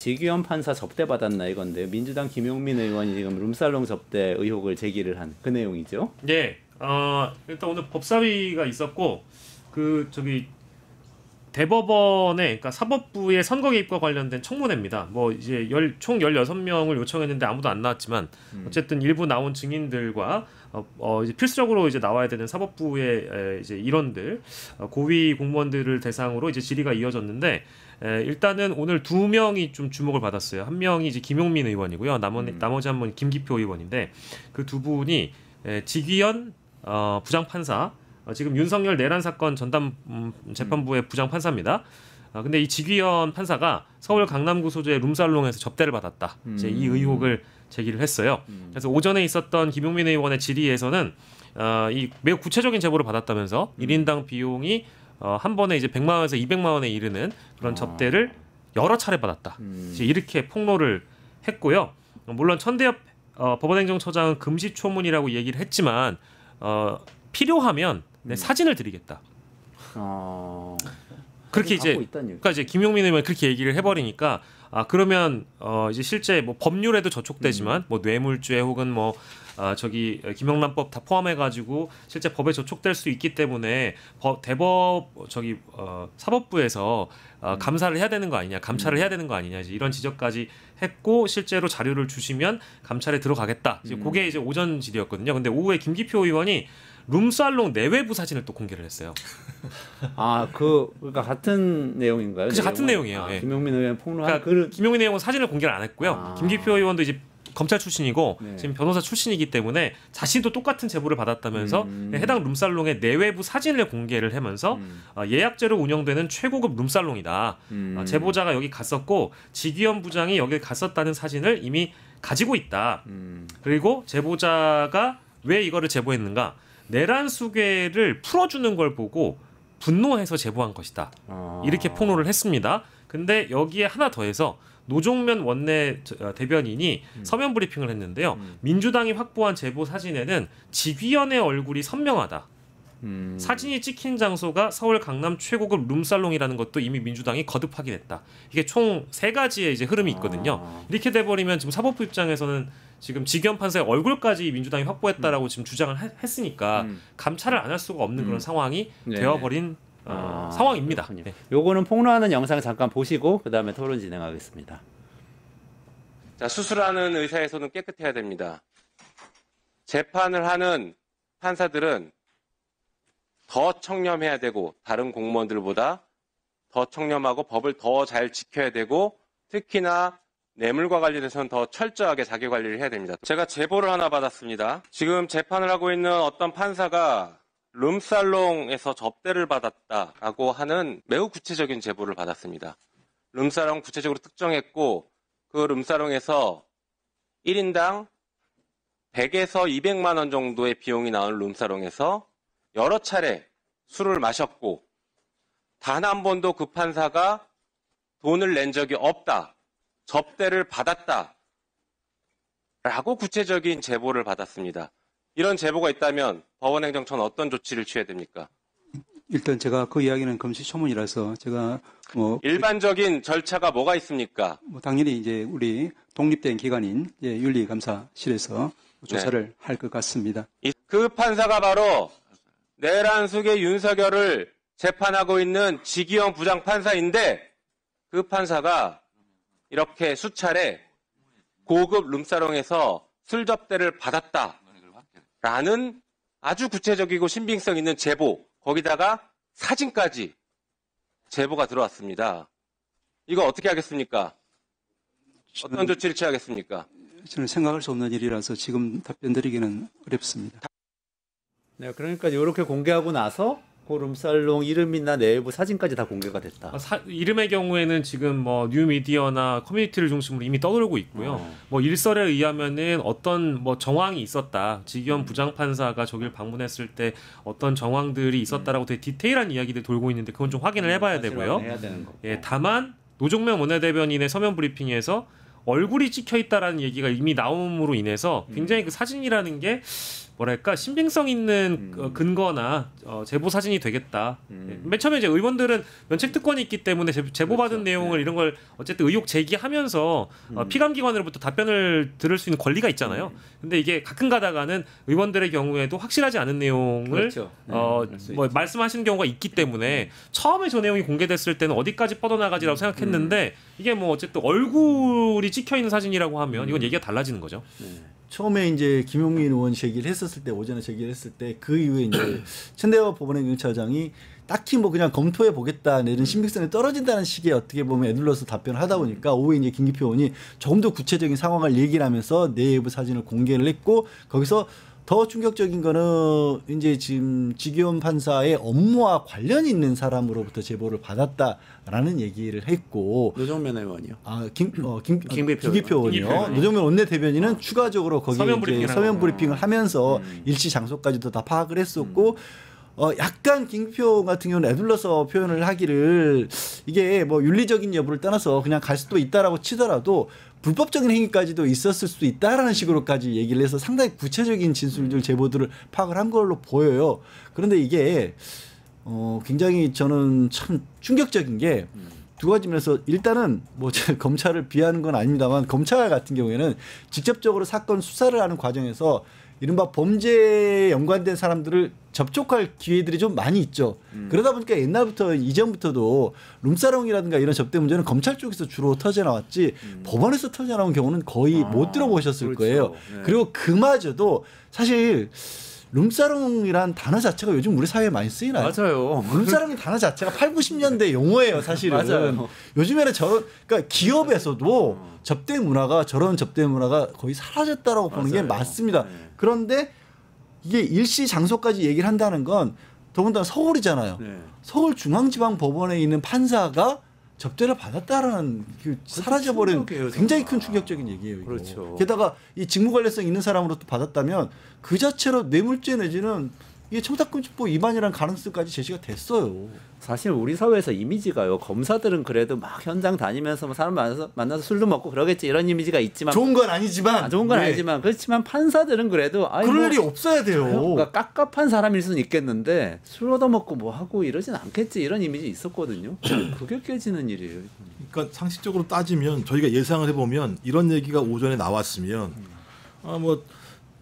지규현 판사 접대받았나 이건데 민주당 김용민 의원이 지금 룸살롱 접대 의혹을 제기를 한 그 내용이죠. 네. 일단 오늘 법사위가 있었고 대법원의 그러니까 사법부의 선거 개입과 관련된 청문회입니다. 뭐 이제 총 16명을 요청했는데 아무도 안 나왔지만 어쨌든 일부 나온 증인들과 이제 필수적으로 이제 나와야 되는 사법부의 이제 일원들, 고위 공무원들을 대상으로 이제 질의가 이어졌는데 일단은 오늘 2명이 좀 주목을 받았어요. 한 명이 이제 김용민 의원이고요. 나머지 한 분 김기표 의원인데 그 두 분이 지기현 부장판사, 지금 윤석열 내란 사건 전담 재판부의 부장 판사입니다. 근데 이 지기현 판사가 서울 강남구 소재의 룸살롱에서 접대를 받았다. 이제 이 의혹을 제기를 했어요. 그래서 오전에 있었던 김용민 의원의 질의에서는 이 매우 구체적인 제보를 받았다면서 1인당 비용이 한 번에 이제 100만 원에서 200만 원에 이르는 그런 접대를 여러 차례 받았다. 이제 이렇게 폭로를 했고요. 물론 천대엽 법원행정처장은 금시초문이라고 얘기를 했지만 필요하면 사진을 드리겠다. 그렇게 이제 그러니까 이제 김용민 의원이 그렇게 얘기를 해버리니까 그러면 이제 실제 뭐 법률에도 저촉되지만 뭐 뇌물죄 혹은 뭐 김영란법 다 포함해가지고 실제 법에 저촉될 수 있기 때문에 사법부에서 감사를 해야 되는 거 아니냐, 감찰을 해야 되는 거 아니냐 이런 지적까지 했고 실제로 자료를 주시면 감찰에 들어가겠다. 이제 그게 이제 오전 질의였거든요. 근데 오후에 김기표 의원이 룸살롱 내외부 사진을 또 공개를 했어요. 그러니까 같은 내용인가요? 그죠, 같은 내용이에요. 예. 김용민 의원 폭로한 김용민 의원은 사진을 공개를 안 했고요. 김기표 의원도 이제 검찰 출신이고 지금 변호사 출신이기 때문에 자신도 똑같은 제보를 받았다면서 해당 룸살롱의 내외부 사진을 공개를 하면서 예약제로 운영되는 최고급 룸살롱이다. 제보자가 여기 갔었고 지기현 부장이 여기 갔었다는 사진을 이미 가지고 있다. 그리고 제보자가 왜 이거를 제보했는가? 내란 수괴를 풀어주는 걸 보고 분노해서 제보한 것이다. 이렇게 폭로를 했습니다. 근데 여기에 하나 더해서 노종면 원내 대변인이 서면 브리핑을 했는데요. 민주당이 확보한 제보 사진에는 지귀현의 얼굴이 선명하다. 사진이 찍힌 장소가 서울 강남 최고급 룸살롱이라는 것도 이미 민주당이 거듭 확인했다. 이게 총 3가지의 이제 흐름이 있거든요. 이렇게 돼버리면 지금 사법부 입장에서는 지금 지기현 판사의 얼굴까지 민주당이 확보했다라고 지금 주장을 했으니까 감찰을 안 할 수가 없는 그런 상황이 되어버린 상황입니다. 네. 요거는 폭로하는 영상 잠깐 보시고 그 다음에 토론 진행하겠습니다. 자, 수술하는 의사의 손은 깨끗해야 됩니다. 재판을 하는 판사들은 더 청렴해야 되고 다른 공무원들보다 더 청렴하고 법을 더 잘 지켜야 되고 특히나 뇌물과 관련해서는 더 철저하게 자기관리를 해야 됩니다. 제가 제보를 하나 받았습니다. 지금 재판을 하고 있는 어떤 판사가 룸살롱에서 접대를 받았다라고 하는 매우 구체적인 제보를 받았습니다. 룸살롱 구체적으로 특정했고 그 룸살롱에서 1인당 100에서 200만 원 정도의 비용이 나오는 룸살롱에서 여러 차례 술을 마셨고 단 한 번도 그 판사가 돈을 낸 적이 없다. 접대를 받았다. 라고 구체적인 제보를 받았습니다. 이런 제보가 있다면 법원행정처는 어떤 조치를 취해야 됩니까? 일단 제가 그 이야기는 금시초문이라서 제가 일반적인 절차가 뭐가 있습니까? 당연히 이제 우리 독립된 기관인 윤리감사실에서 조사를 할 것 같습니다. 그 판사가 바로 내란 수괴 윤석열을 재판하고 있는 지기현 부장판사인데 그 판사가 이렇게 수차례 고급 룸사롱에서 술 접대를 받았다라는 아주 구체적이고 신빙성 있는 제보, 거기다가 사진까지 제보가 들어왔습니다. 이거 어떻게 하겠습니까? 어떤 조치를 취하겠습니까? 저는 생각할 수 없는 일이라서 지금 답변 드리기는 어렵습니다. 네, 그러니까 이렇게 공개하고 나서 그 룸살롱 이름이나 내부 사진까지 다 공개가 됐다. 이름의 경우에는 지금 뭐 뉴미디어나 커뮤니티를 중심으로 이미 떠돌고 있고요. 뭐 일설에 의하면은 어떤 뭐 정황이 있었다. 지기현 부장판사가 저길 방문했을 때 어떤 정황들이 있었다라고 되게 디테일한 이야기들 돌고 있는데 그건 좀 확인을 해봐야 되고요. 해야 되는 거고. 예, 다만 노종면 원내대변인의 서면 브리핑에서 얼굴이 찍혀 있다라는 얘기가 이미 나옴으로 인해서 굉장히 그 사진이라는 게 뭐랄까 신빙성 있는 근거나 제보 사진이 되겠다. 맨 처음에 이제 의원들은 면책 특권이 있기 때문에 제보받은 그렇죠. 내용을 이런 걸 어쨌든 의혹 제기하면서 피감기관으로부터 답변을 들을 수 있는 권리가 있잖아요. 근데 이게 가끔 가다가는 의원들의 경우에도 확실하지 않은 내용을 그렇죠. 뭐 말씀하시는 경우가 있기 때문에 처음에 저 내용이 공개됐을 때는 어디까지 뻗어나가지라고 생각했는데 이게 뭐 어쨌든 얼굴이 찍혀 있는 사진이라고 하면 이건 얘기가 달라지는 거죠. 처음에 이제 김용민 의원 제기를 했었을 때 오전에 제기를 했을 때 그 이후에 이제 천대화 법원의 경찰장이 딱히 뭐 그냥 검토해 보겠다 내는 신빙성이 떨어진다는 식의 어떻게 보면 애둘러서 답변을 하다 보니까 오후에 이제 김기표 의원이 조금 더 구체적인 상황을 얘기를 하면서 내부 사진을 공개를 했고 거기서 더 충격적인 거는 이제 지금 지기현 판사의 업무와 관련이 있는 사람으로부터 제보를 받았다라는 얘기를 했고 노정면 의원이요. 김기표 의원이요. 의원. 노정면 원내대변인은 추가적으로 거기에 서면 이제 브리핑을 서면 하고. 브리핑을 하면서 일시 장소까지도 다 파악을 했었고 약간 김기표 같은 경우는 애둘러서 표현을 하기를 이게 뭐 윤리적인 여부를 떠나서 그냥 갈 수도 있다라고 치더라도 불법적인 행위까지도 있었을 수도 있다라는 식으로까지 얘기를 해서 상당히 구체적인 진술들 제보들을 파악을 한 걸로 보여요. 그런데 이게 굉장히 저는 참 충격적인 게 두 가지 면에서 일단은 뭐 제가 검찰을 비하는 건 아닙니다만 검찰 같은 경우에는 직접적으로 사건 수사를 하는 과정에서 이른바 범죄에 연관된 사람들을 접촉할 기회들이 좀 많이 있죠. 그러다 보니까 옛날부터 이전부터도 룸사롱이라든가 이런 접대 문제는 검찰 쪽에서 주로 터져 나왔지 법원에서 터져 나온 경우는 거의 못 들어보셨을 그렇죠. 거예요. 네. 그리고 그마저도 사실 룸사롱이란 단어 자체가 요즘 우리 사회에 많이 쓰이나요? 맞아요. 룸사롱이 단어 자체가 8, 90년대 용어예요, 사실은. 맞아요. 요즘에는 그러니까 기업에서도 접대 문화가 저런 접대 문화가 거의 사라졌다라고 보는 게 맞아요. 맞습니다. 네. 그런데 이게 일시 장소까지 얘기를 한다는 건 더군다나 서울이잖아요. 네. 서울중앙지방법원에 있는 판사가 접대를 받았다라는 그 사라져버린 충격이에요, 굉장히 정말. 큰 충격적인 얘기예요. 이거. 그렇죠. 게다가 이 직무 관련성 있는 사람으로부터 받았다면 그 자체로 뇌물죄 내지는 이게 청탁금지법 위반이라는 가능성까지 제시가 됐어요. 사실 우리 사회에서 이미지가요. 검사들은 그래도 막 현장 다니면서 뭐 사람 만나서 술도 먹고 그러겠지 이런 이미지가 있지만 좋은 건 아니지만 좋은 건 네. 아니지만 그렇지만 판사들은 그래도 아니 그럴 뭐 일이 없어야 돼요. 그러니까 깝깝한 사람일 수는 있겠는데 술 얻어먹고 뭐 하고 이러진 않겠지 이런 이미지 있었거든요. 그게 깨지는 일이에요. 그러니까 상식적으로 따지면 저희가 예상을 해보면 이런 얘기가 오전에 나왔으면 뭐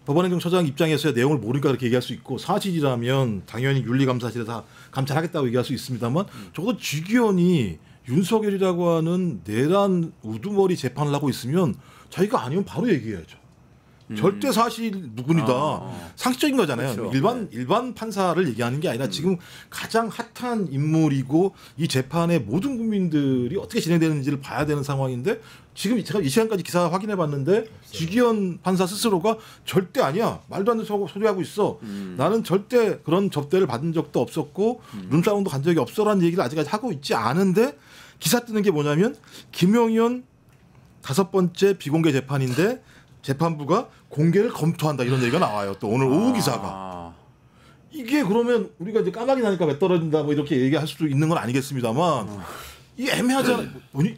법원행정처장 입장에서의 내용을 모르니까 그렇게 얘기할 수 있고 사실이라면 당연히 윤리감사실에서 감찰하겠다고 얘기할 수 있습니다만 적어도 지기현이 윤석열이라고 하는 내란 우두머리 재판을 하고 있으면 자기가 아니면 바로 얘기해야죠. 절대 사실 누구니다. 상식적인 거잖아요. 그렇죠. 일반 판사를 얘기하는 게 아니라 지금 가장 핫한 인물이고 이 재판의 모든 국민들이 어떻게 진행되는지를 봐야 되는 상황인데 지금 제가 이 시간까지 기사 확인해 봤는데 지기현 판사 스스로가 절대 아니야. 말도 안 되는 소리 하고 있어. 나는 절대 그런 접대를 받은 적도 없었고 룸사롱도 간 적이 없어라는 얘기를 아직까지 하고 있지 않은데 기사 뜨는 게 뭐냐면 김용현 5번째 비공개 재판인데 재판부가 공개를 검토한다 이런 얘기가 나와요. 또 오늘 오후 기사가. 이게 그러면 우리가 이제 까마귀 나니까 왜 떨어진다 뭐 이렇게 얘기할 수도 있는 건 아니겠습니다만 이 애매하잖아요.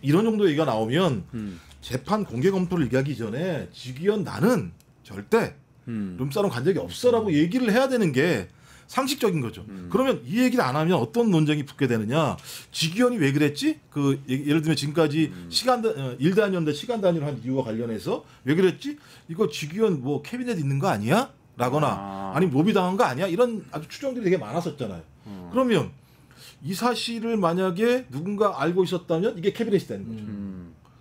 이런 정도 얘기가 나오면 재판 공개 검토를 얘기하기 전에 지기현 나는 절대 룸사롱 간 적이 없어라고 얘기를 해야 되는 게 상식적인 거죠. 그러면 이 얘기를 안 하면 어떤 논쟁이 붙게 되느냐. 지기현이 왜 그랬지? 그 예를 들면 지금까지 일 단위였는데 시간 단위로 한 이유와 관련해서 왜 그랬지? 이거 지기현 뭐 캐비넷 있는 거 아니야? 라거나 아니면 로비 당한 거 아니야? 이런 아주 추정들이 되게 많았었잖아요. 그러면 이 사실을 만약에 누군가 알고 있었다면 이게 캐비넷이 되는 거죠.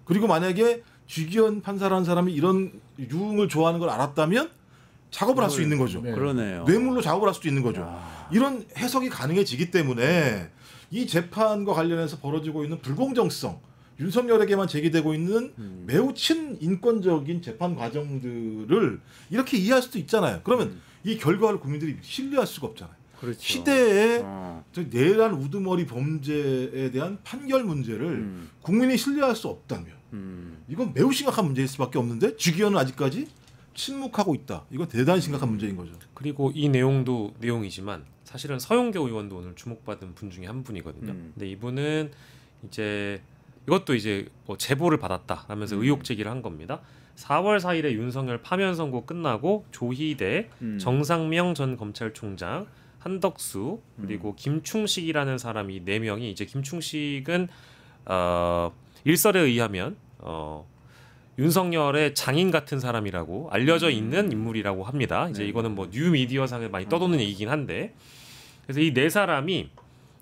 그리고 만약에 지기현 판사라는 사람이 이런 유흥을 좋아하는 걸 알았다면 작업을 할 수 있는 거죠. 네. 그러네요. 뇌물로 작업을 할 수도 있는 거죠. 이런 해석이 가능해지기 때문에 이 재판과 관련해서 벌어지고 있는 불공정성, 윤석열에게만 제기되고 있는 매우 친인권적인 재판 과정들을 이렇게 이해할 수도 있잖아요. 그러면 이 결과를 국민들이 신뢰할 수가 없잖아요. 그렇죠. 시대의 저 내란 우두머리 범죄에 대한 판결 문제를 국민이 신뢰할 수 없다면 이건 매우 심각한 문제일 수밖에 없는데 지기현은 아직까지 침묵하고 있다. 이건 대단히 심각한 문제인 거죠. 그리고 이 내용도 내용이지만 사실은 서용교 의원도 오늘 주목받은 분 중에 한 분이거든요. 근데 이분은 이제 이것도 이제 뭐 제보를 받았다라면서 의혹 제기를 한 겁니다. 4월 4일에 윤석열 파면 선고 끝나고 조희대, 정상명 전 검찰총장, 한덕수 그리고 김충식이라는 사람이 4명이 이제 김충식은 일설에 의하면 윤석열의 장인 같은 사람이라고 알려져 있는 인물이라고 합니다. 이제 이거는 뭐 뉴미디어상에 많이 떠도는 얘기긴 한데 그래서 이 4사람이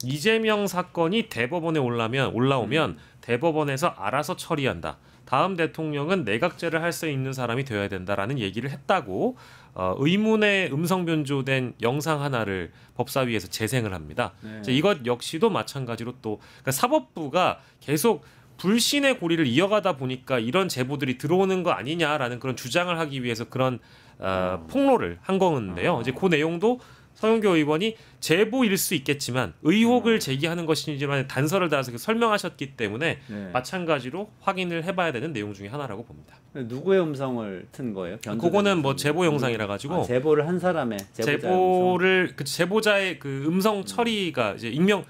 이재명 사건이 대법원에 올라오면 대법원에서 알아서 처리한다. 다음 대통령은 내각제를 할 수 있는 사람이 되어야 된다라는 얘기를 했다고 의문의 음성 변조된 영상 하나를 법사위에서 재생을 합니다. 이것 역시도 마찬가지로 또 그러니까 사법부가 계속 불신의 고리를 이어가다 보니까 이런 제보들이 들어오는 거 아니냐라는 그런 주장을 하기 위해서 그런 폭로를 한 건데요. 이제 그 내용도 서영교 의원이 제보일 수 있겠지만 의혹을 제기하는 것이지만 단서를 달아서 설명하셨기 때문에 마찬가지로 확인을 해봐야 되는 내용 중에 하나라고 봅니다. 누구의 음성을 튼 거예요? 그거는 뭐 제보 영상이라 가지고 제보를 한 사람의 제보를 그 제보자의 그 음성 처리가 이제 익명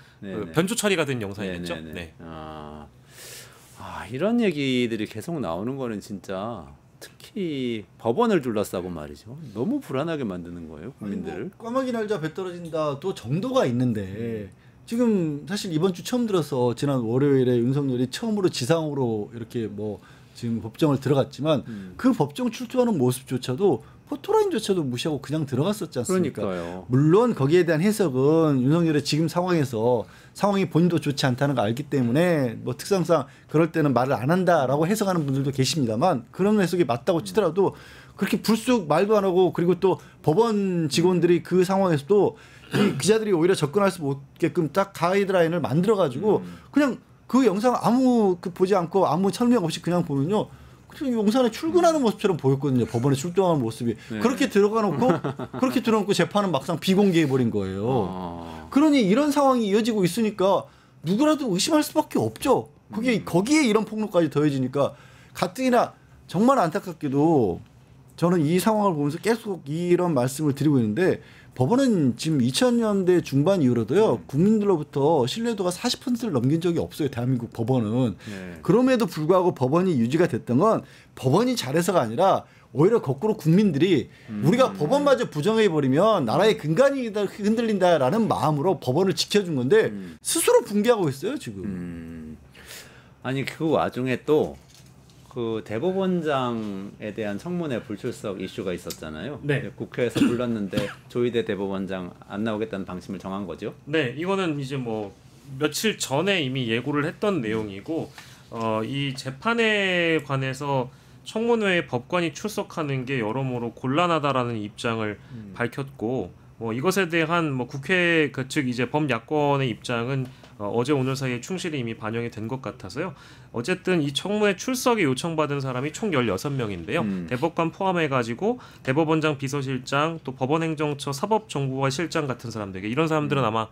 변조 처리가 된 영상이겠죠. 네. 이런 얘기들이 계속 나오는 거는 진짜. 특히 법원을 둘러싸고 말이죠. 너무 불안하게 만드는 거예요, 국민들을. 뭐 까마귀 날자 배 떨어진다 또 정도가 있는데 지금 사실 이번 주 처음 들어서 지난 월요일에 윤석열이 처음으로 지상으로 이렇게 뭐 지금 법정을 들어갔지만 그 법정 출두하는 모습조차도 포토라인조차도 무시하고 그냥 들어갔었지 않습니까? 그러니까요. 물론 거기에 대한 해석은 윤석열의 지금 상황에서 상황이 본인도 좋지 않다는 걸 알기 때문에 뭐 특성상 그럴 때는 말을 안 한다라고 해석하는 분들도 계십니다만 그런 해석이 맞다고 치더라도 그렇게 불쑥 말도 안 하고 그리고 또 법원 직원들이 그 상황에서도 이 기자들이 오히려 접근할 수 없게끔 딱 가이드라인을 만들어 가지고 그냥 그 영상 아무 보지 않고 아무 설명 없이 그냥 보면요. 용산에 출근하는 모습처럼 보였거든요. 법원에 출동하는 모습이. 그렇게 들어놓고 재판은 막상 비공개해 버린 거예요. 그러니 이런 상황이 이어지고 있으니까 누구라도 의심할 수밖에 없죠. 거기에 이런 폭로까지 더해지니까 가뜩이나 정말 안타깝게도 저는 이 상황을 보면서 계속 이런 말씀을 드리고 있는데 법원은 지금 2000년대 중반 이후로도요 국민들로부터 신뢰도가 40%를 넘긴 적이 없어요. 대한민국 법원은. 그럼에도 불구하고 법원이 유지가 됐던 건 법원이 잘해서가 아니라 오히려 거꾸로 국민들이 우리가 법원마저 부정해버리면 나라의 근간이 흔들린다라는 마음으로 법원을 지켜준 건데 스스로 붕괴하고 있어요 지금. 아니 그 와중에 또 그 대법원장에 대한 청문회 불출석 이슈가 있었잖아요. 네. 국회에서 불렀는데 조희대 대법원장 안 나오겠다는 방침을 정한 거죠. 네, 이거는 이제 뭐 며칠 전에 이미 예고를 했던 내용이고 이 재판에 관해서 청문회에 법관이 출석하는 게 여러모로 곤란하다라는 입장을 밝혔고 이것에 대한 국회 측 이제 범야권의 입장은 어제 오늘 사이에 충실히 이미 반영이 된 것 같아서요. 어쨌든 이 청문회 출석에 요청받은 사람이 총 16명인데요. 대법관 포함해가지고 대법원장 비서실장 또 법원행정처 사법정보화 실장 같은 사람들 이런 사람들은 아마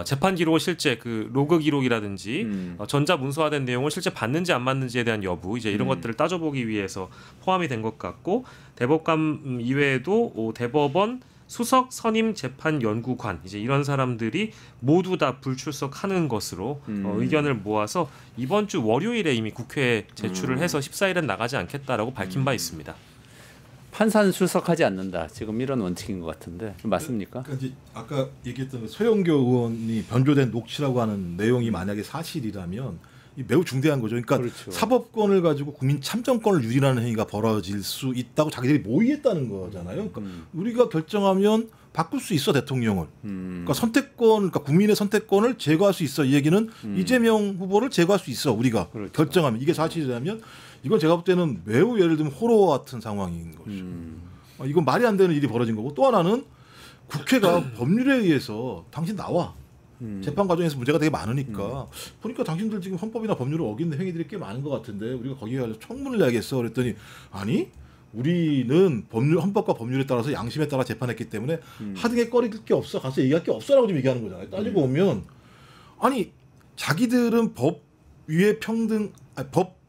재판 기록 실제 그 로그 기록이라든지 전자 문서화된 내용을 실제 받는지 안 받는지에 대한 여부 이제 이런 것들을 따져보기 위해서 포함이 된 것 같고 대법관 이외에도 대법원 수석 선임 재판 연구관 이제 이런 사람들이 모두 다 불출석하는 것으로 의견을 모아서 이번 주 월요일에 이미 국회에 제출을 해서 14일은 나가지 않겠다라고 밝힌 바 있습니다. 판사는 출석하지 않는다. 지금 이런 원칙인 것 같은데 맞습니까? 그러니까 이제 아까 얘기했던 서영교 의원이 변조된 녹취라고 하는 내용이 만약에 사실이라면 매우 중대한 거죠. 그러니까 그렇죠. 사법권을 가지고 국민 참정권을 유린하는 행위가 벌어질 수 있다고 자기들이 모의했다는 거잖아요. 그러니까 우리가 결정하면 바꿀 수 있어 대통령을. 그러니까 그러니까 국민의 선택권을 제거할 수 있어. 이 얘기는 이재명 후보를 제거할 수 있어. 우리가 그렇죠. 결정하면 이게 사실이라면 이건 제가 볼 때는 매우 예를 들면 호러 같은 상황인 것이죠. 이건 말이 안 되는 일이 벌어진 거고 또 하나는 국회가 법률에 의해서 당신 나와. 재판 과정에서 문제가 되게 많으니까 보니까 당신들 지금 헌법이나 법률을 어기는 행위들이 꽤 많은 것 같은데 우리가 거기에 가서 청문을 내야겠어 그랬더니 아니 우리는 헌법과 법률에 따라서 양심에 따라 재판했기 때문에 하등에 꺼릴 게 없어 가서 얘기할 게 없어라고 좀 얘기하는 거잖아요. 따지고 보면 아니 자기들은 법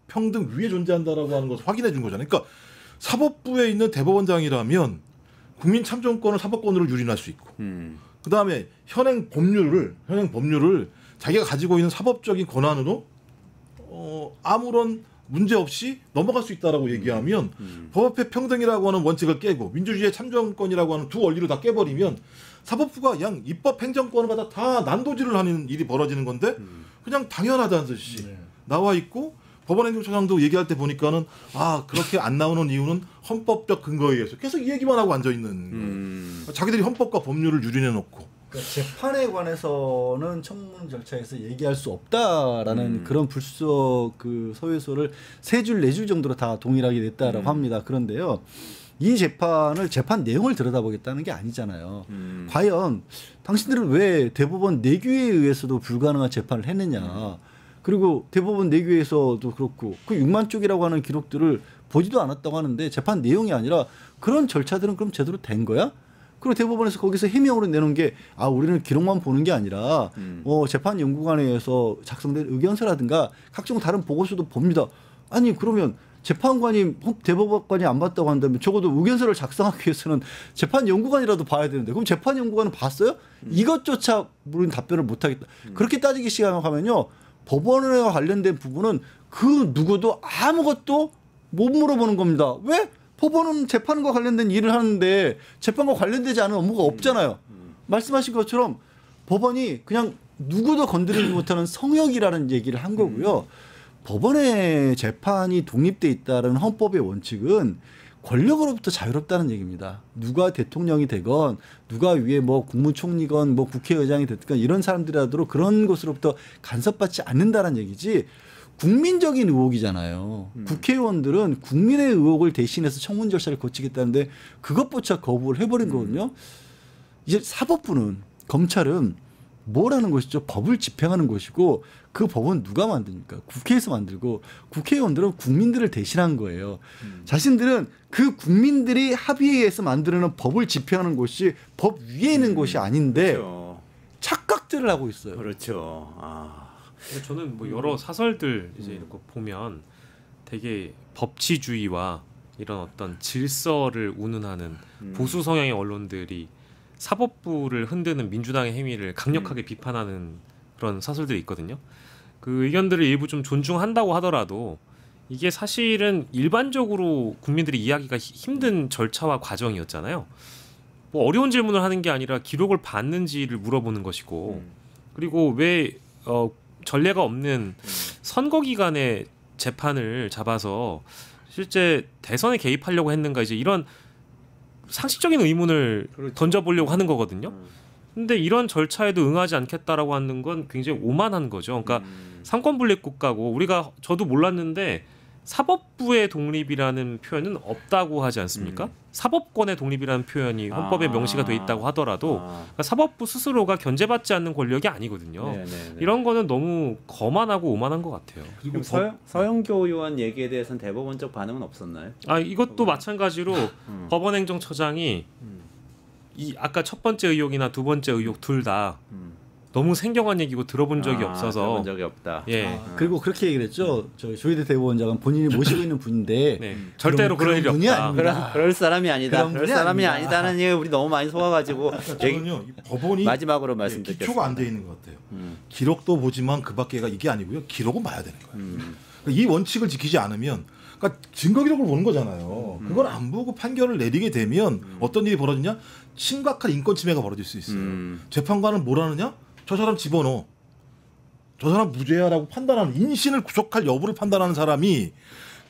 평등 위에 존재한다라고 하는 것을 확인해 준 거잖아요. 그러니까 사법부에 있는 대법원장이라면 국민 참정권을 사법권으로 유린할 수 있고 그 다음에 현행 법률을 자기가 가지고 있는 사법적인 권한으로 아무런 문제 없이 넘어갈 수 있다라고 얘기하면 법 앞에 평등이라고 하는 원칙을 깨고 민주주의의 참정권이라고 하는 두 원리를 다 깨버리면 사법부가 양 입법 행정권을 갖다 다 난도질을 하는 일이 벌어지는 건데 그냥 당연하다는 듯이 나와 있고 법원행정처장도 얘기할 때 보니까는 그렇게 안 나오는 이유는 헌법적 근거에 의해서 계속 이 얘기만 하고 앉아 있는 자기들이 헌법과 법률을 유린해 놓고 그러니까 재판에 관해서는 청문 절차에서 얘기할 수 없다라는 그런 불수적 그 소요소를 3줄 4줄 정도로 다 동일하게 냈다라고 합니다. 그런데요. 이 재판 내용을 들여다보겠다는 게 아니잖아요. 과연 당신들은 왜 대법원 내규에 의해서도 불가능한 재판을 했느냐. 그리고 대법원 내규에서도 그렇고 그 6만 쪽이라고 하는 기록들을 보지도 않았다고 하는데 재판 내용이 아니라 그런 절차들은 그럼 제대로 된 거야? 그리고 대법원에서 거기서 해명으로 내놓은 게 우리는 기록만 보는 게 아니라 재판연구관에 의해서 작성된 의견서라든가 각종 다른 보고서도 봅니다. 아니 그러면 재판관이 대법관이 안 봤다고 한다면 적어도 의견서를 작성하기 위해서는 재판연구관이라도 봐야 되는데 그럼 재판연구관은 봤어요? 이것조차 우리는 답변을 못하겠다. 그렇게 따지기 시작하면요. 법원과 관련된 부분은 그 누구도 아무것도 못 물어보는 겁니다. 왜? 법원은 재판과 관련된 일을 하는데 재판과 관련되지 않은 업무가 없잖아요. 말씀하신 것처럼 법원이 그냥 누구도 건드리지 못하는 성역이라는 얘기를 한 거고요. 법원의 재판이 독립돼 있다는 헌법의 원칙은 권력으로부터 자유롭다는 얘기입니다. 누가 대통령이 되건 누가 위에 국무총리건 국회의장이 됐건 이런 사람들이라도 그런 것으로부터 간섭받지 않는다는 얘기지 국민적인 의혹이잖아요. 국회의원들은 국민의 의혹을 대신해서 청문 절차를 거치겠다는데 그것조차 거부를 해버린 거거든요. 이제 사법부는 검찰은 뭘 하는 것이죠? 법을 집행하는 것이고 그 법은 누가 만듭니까? 국회에서 만들고 국회의원들은 국민들을 대신한 거예요. 자신들은 그 국민들이 합의에 의해서 만들어낸 법을 집행하는 것이 법 위에 있는 것이 아닌데 그렇죠. 착각들을 하고 있어요. 그렇죠. 저는 여러 사설들 이제 이렇게 보면 되게 법치주의와 이런 어떤 질서를 운운하는 보수 성향의 언론들이 사법부를 흔드는 민주당의 행위를 강력하게 비판하는 그런 사설들이 있거든요. 그 의견들을 일부 좀 존중한다고 하더라도 이게 사실은 일반적으로 국민들이 이해하기가 힘든 절차와 과정이었잖아요. 어려운 질문을 하는 게 아니라 기록을 봤는지를 물어보는 것이고 그리고 왜 전례가 없는 선거 기간에 재판을 잡아서 실제 대선에 개입하려고 했는가 이제 이런 상식적인 의문을 던져보려고 하는 거거든요. 근데 이런 절차에도 응하지 않겠다라고 하는 건 굉장히 오만한 거죠. 그러니까 삼권분립 국가고 저도 몰랐는데 사법부의 독립이라는 표현은 없다고 하지 않습니까? 사법권의 독립이라는 표현이 헌법에 명시가 돼 있다고 하더라도 그러니까 사법부 스스로가 견제받지 않는 권력이 아니거든요. 네네네. 이런 거는 너무 거만하고 오만한 것 같아요. 그리고 서영교 의원 얘기에 대해서는 대법원적 반응은 없었나요? 이것도 마찬가지로 법원행정처장이 이 아까 첫 번째 의혹이나 두 번째 의혹 둘 다 너무 생경한 얘기고 들어본 적이 없어서 들어본 적이 없다. 예. 그리고 그렇게 얘기를 했죠. 조희대 대법원장은 본인이 모시고 있는 분인데 네. 절대로 그럴 일이 분이 없다. 아닙니다. 그럴 사람이 아니다. 그런 그럴 분이 사람이 아닙니다. 아니다는 얘기 우리 너무 많이 속아가지고 저는요 이 법원이 마지막으로 기초가 말씀드리겠습니다. 안 돼 있는 것 같아요. 기록도 보지만 그밖에가 이게 아니고요. 기록은 봐야 되는 거예요. 그러니까 이 원칙을 지키지 않으면 그러니까 증거 기록을 보는 거잖아요. 그걸 안 보고 판결을 내리게 되면 어떤 일이 벌어지냐? 심각한 인권 침해가 벌어질 수 있어요. 재판관은 뭘 하느냐? 저 사람 집어넣어. 저 사람 무죄야라고 판단하는 인신을 구속할 여부를 판단하는 사람이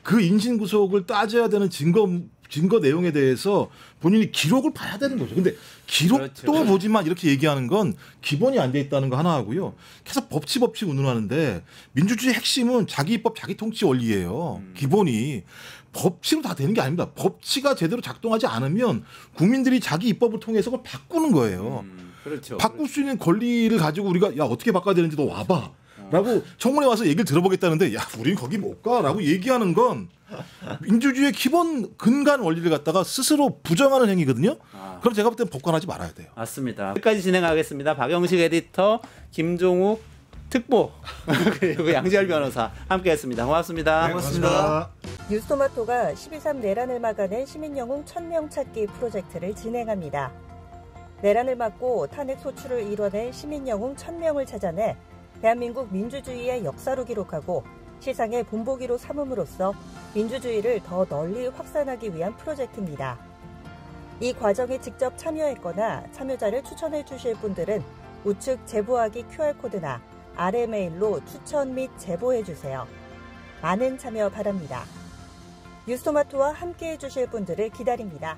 그 인신 구속을 따져야 되는 증거 내용에 대해서 본인이 기록을 봐야 되는 거죠. 근데 기록도 그렇죠. 보지만 이렇게 얘기하는 건 기본이 안 돼 있다는 거 하나 하고요. 계속 법치 운운하는데 민주주의 핵심은 자기 입법 자기 통치 원리예요. 기본이 법치로 다 되는 게 아닙니다. 법치가 제대로 작동하지 않으면 국민들이 자기 입법을 통해서 그걸 바꾸는 거예요. 그렇죠. 바꿀 수 있는 권리를 가지고 우리가 야 어떻게 바꿔야 되는지 너 와봐 라고 청문회 와서 얘기를 들어보겠다는데 야 우린 거기 못 가라고 얘기하는 건 민주주의의 기본 근간 원리를 갖다가 스스로 부정하는 행위거든요. 그럼 제가 볼 때는 법관하지 말아야 돼요. 맞습니다. 여기까지 진행하겠습니다. 박영식 에디터, 김종욱 특보 그리고 양지열 변호사 함께했습니다. 고맙습니다. 네, 고맙습니다. 뉴스토마토가 12.3 내란을 막아낸 시민영웅 1000명 찾기 프로젝트를 진행합니다. 내란을 막고 탄핵 소추를 이뤄낸 시민영웅 1000명을 찾아내 대한민국 민주주의의 역사로 기록하고 시상의 본보기로 삼음으로써 민주주의를 더 널리 확산하기 위한 프로젝트입니다. 이 과정에 직접 참여했거나 참여자를 추천해 주실 분들은 우측 제보하기 QR코드나 아래 메일로 추천 및 제보해 주세요. 많은 참여 바랍니다. 뉴스토마토와 함께해 주실 분들을 기다립니다.